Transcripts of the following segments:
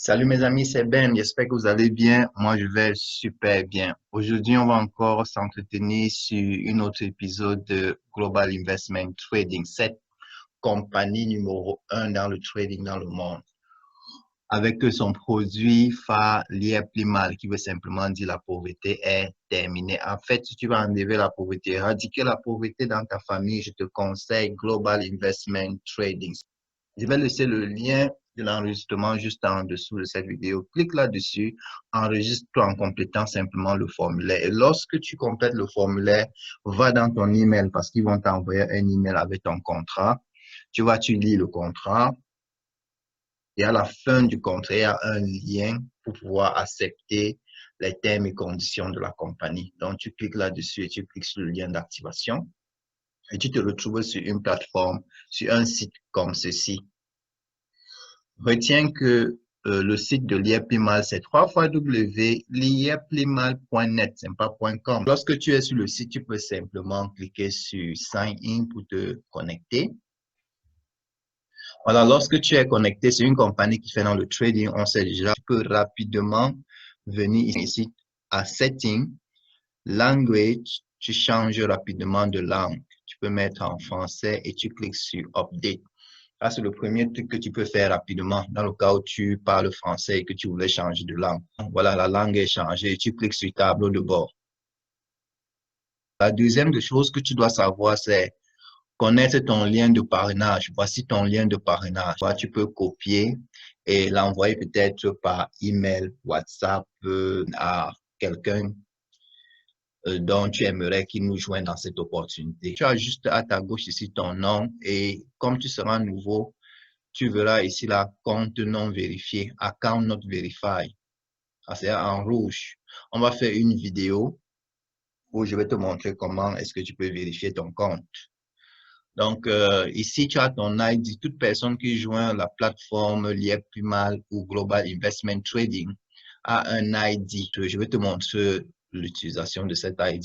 Salut mes amis, c'est Ben. J'espère que vous allez bien. Moi, je vais super bien. Aujourd'hui, on va encore s'entretenir sur un autre épisode de Global Investment Trading, cette compagnie numéro un dans le trading dans le monde. Avec son produit phare, l'IEPLIMAL, qui veut simplement dire la pauvreté est terminée. En fait, si tu veux enlever la pauvreté, éradiquer la pauvreté dans ta famille, je te conseille Global Investment Trading. Je vais laisser le lien de l'enregistrement juste en dessous de cette vidéo. Clique là-dessus, enregistre-toi en complétant simplement le formulaire. Et lorsque tu complètes le formulaire, va dans ton email parce qu'ils vont t'envoyer un email avec ton contrat. Tu lis le contrat et à la fin du contrat, il y a un lien pour pouvoir accepter les termes et conditions de la compagnie. Donc, tu cliques là-dessus et tu cliques sur le lien d'activation et tu te retrouves sur une plateforme, sur un site comme ceci. Retiens que le site de l'IEPLIMAL, c'est www.lieplimal.net, c'est pas .com. Lorsque tu es sur le site, tu peux simplement cliquer sur Sign in pour te connecter. Voilà, lorsque tu es connecté, c'est une compagnie qui fait dans le trading, on sait déjà, tu peux rapidement venir ici à Setting, Language, tu changes rapidement de langue. Tu peux mettre en français et tu cliques sur Update. Ça, c'est le premier truc que tu peux faire rapidement dans le cas où tu parles français et que tu voulais changer de langue. Voilà, la langue est changée. Tu cliques sur tableau de bord. La deuxième des choses que tu dois savoir, c'est connaître ton lien de parrainage. Voici ton lien de parrainage. Tu peux copier et l'envoyer peut-être par email, WhatsApp à quelqu'un dont tu aimerais qu'il nous joigne dans cette opportunité. Tu as juste à ta gauche ici ton nom et comme tu seras nouveau, tu verras ici la compte non vérifié, account not verified. C'est en rouge. On va faire une vidéo où je vais te montrer comment est-ce que tu peux vérifier ton compte. Donc, ici, tu as ton ID. Toute personne qui joint la plateforme l'IEPLIMAL ou Global Investment Trading a un ID. Je vais te montrer l'utilisation de cet ID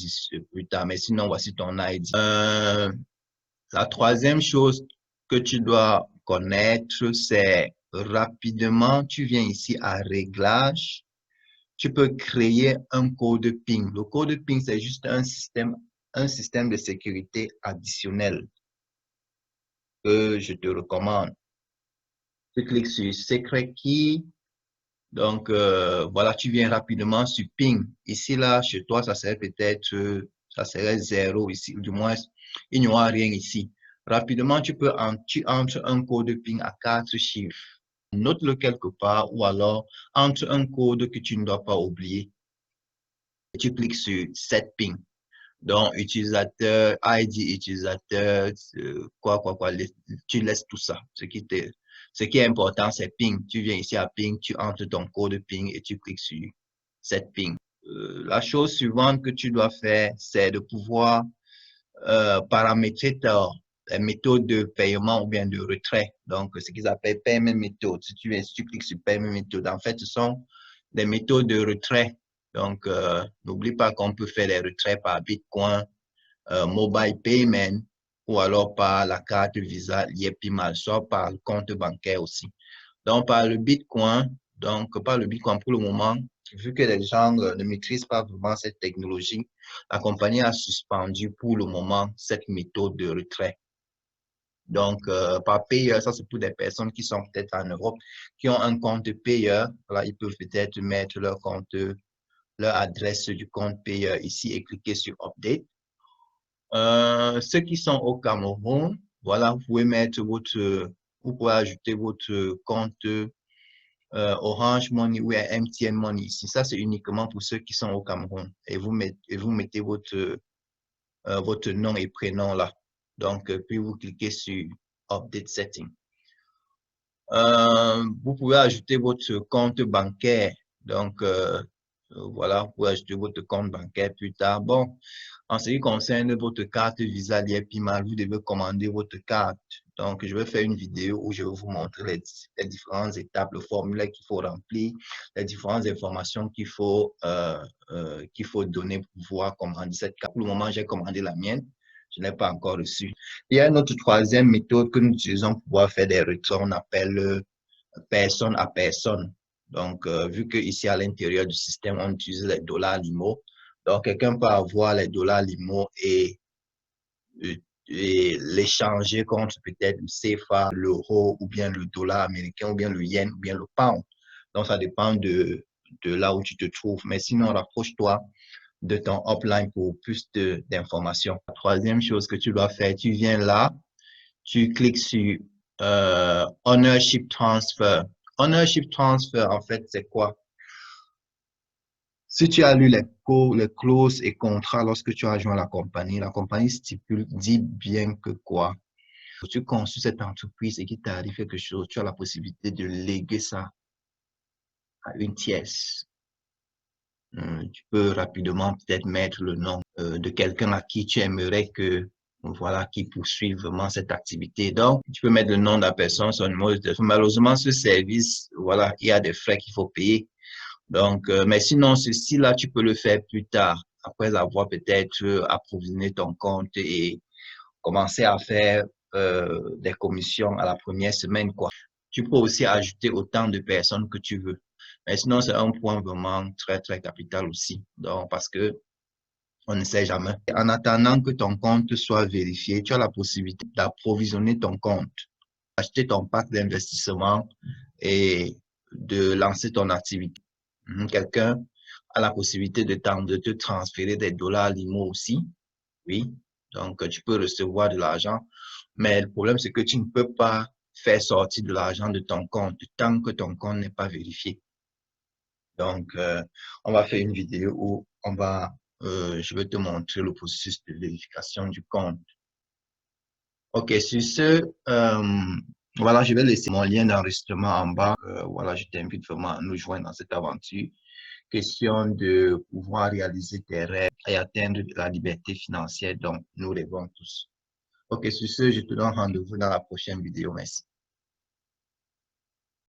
plus tard, mais sinon, voici ton ID. La troisième chose que tu dois connaître, c'est rapidement, tu viens ici à Réglages. Tu peux créer un code PIN. Le code PIN, c'est juste un système de sécurité additionnel que je te recommande. Tu cliques sur Secret Key. Donc, voilà, tu viens rapidement sur PIN. Ici, là, chez toi, ça serait peut-être, ça serait 0 ici. Du moins, il n'y aura rien ici. Rapidement, tu entres un code PIN à 4 chiffres. Note-le quelque part ou alors entre un code que tu ne dois pas oublier. Tu cliques sur Set PIN. Donc, utilisateur, ID utilisateur, tu laisses tout ça. Ce qui est important, c'est PIN. Tu viens ici à PIN, tu entres ton code PIN et tu cliques sur Set PIN. La chose suivante que tu dois faire, c'est de pouvoir paramétrer ta méthode de paiement ou bien de retrait. Donc, ce qu'ils appellent payment méthode. Si tu cliques sur payment méthode, en fait, ce sont des méthodes de retrait. Donc, n'oublie pas qu'on peut faire des retraits par Bitcoin, mobile payment ou alors par la carte Visa l'IEPLIMAL, soit par le compte bancaire aussi. Donc, par le Bitcoin, pour le moment, vu que les gens ne maîtrisent pas vraiment cette technologie, la compagnie a suspendu pour le moment cette méthode de retrait. Donc, par payeur, ça c'est pour des personnes qui sont peut-être en Europe, qui ont un compte payeur. Voilà, ils peuvent peut-être mettre leur compte, leur adresse du compte payeur ici et cliquer sur Update. Ceux qui sont au Cameroun, voilà, vous pouvez ajouter votre compte Orange Money ou MTN Money ici. Ça, c'est uniquement pour ceux qui sont au Cameroun. Et vous mettez votre nom et prénom là. Donc, puis vous cliquez sur Update Setting. Vous pouvez ajouter votre compte bancaire. Donc, voilà, vous pouvez ajouter votre compte bancaire plus tard. Bon, en ce qui concerne votre carte Visa l'IEPLIMAL, vous devez commander votre carte. Donc, je vais faire une vidéo où je vais vous montrer les différentes étapes, le formulaire qu'il faut remplir, les différentes informations qu'il faut donner pour pouvoir commander cette carte. Pour le moment, j'ai commandé la mienne. Je n'ai pas encore reçu. Il y a une autre troisième méthode que nous utilisons pour pouvoir faire des retraits. On appelle personne à personne. Donc, vu que ici à l'intérieur du système, on utilise les dollars limo, donc quelqu'un peut avoir les dollars limo et l'échanger contre peut-être le CFA, l'euro, ou bien le dollar américain, ou bien le yen, ou bien le pound. Donc, ça dépend de là où tu te trouves. Mais sinon, rapproche-toi de ton upline pour plus d'informations. La troisième chose que tu dois faire, tu viens là, tu cliques sur Ownership Transfer. Ownership Transfer, en fait, c'est quoi? Si tu as lu les clauses et contrats lorsque tu as joint la compagnie stipule, dit bien que quoi? Tu construis cette entreprise et qu'il t'arrive quelque chose, tu as la possibilité de léguer ça à une tierce. Tu peux rapidement peut-être mettre le nom de quelqu'un à qui tu aimerais que, voilà, qui poursuive vraiment cette activité. Donc, tu peux mettre le nom de la personne, son numéro de téléphone. Malheureusement, ce service, voilà, il y a des frais qu'il faut payer. Donc, mais sinon, ceci-là, tu peux le faire plus tard, après avoir peut-être approvisionné ton compte et commencer à faire des commissions à la première semaine, quoi. Tu peux aussi ajouter autant de personnes que tu veux. Mais sinon, c'est un point vraiment très, très capital aussi. Donc, parce que on ne sait jamais. En attendant que ton compte soit vérifié, tu as la possibilité d'approvisionner ton compte, acheter ton pack d'investissement et de lancer ton activité. Quelqu'un a la possibilité de te transférer des dollars limo aussi. Oui. Donc, tu peux recevoir de l'argent. Mais le problème, c'est que tu ne peux pas faire sortir de l'argent de ton compte tant que ton compte n'est pas vérifié. Donc, on va faire une vidéo où je vais te montrer le processus de vérification du compte. OK, sur ce, voilà, je vais laisser mon lien d'enregistrement en bas. Voilà, je t'invite vraiment à nous joindre dans cette aventure. Question de pouvoir réaliser tes rêves et atteindre la liberté financière dont nous rêvons tous. OK, sur ce, je te donne rendez-vous dans la prochaine vidéo. Merci.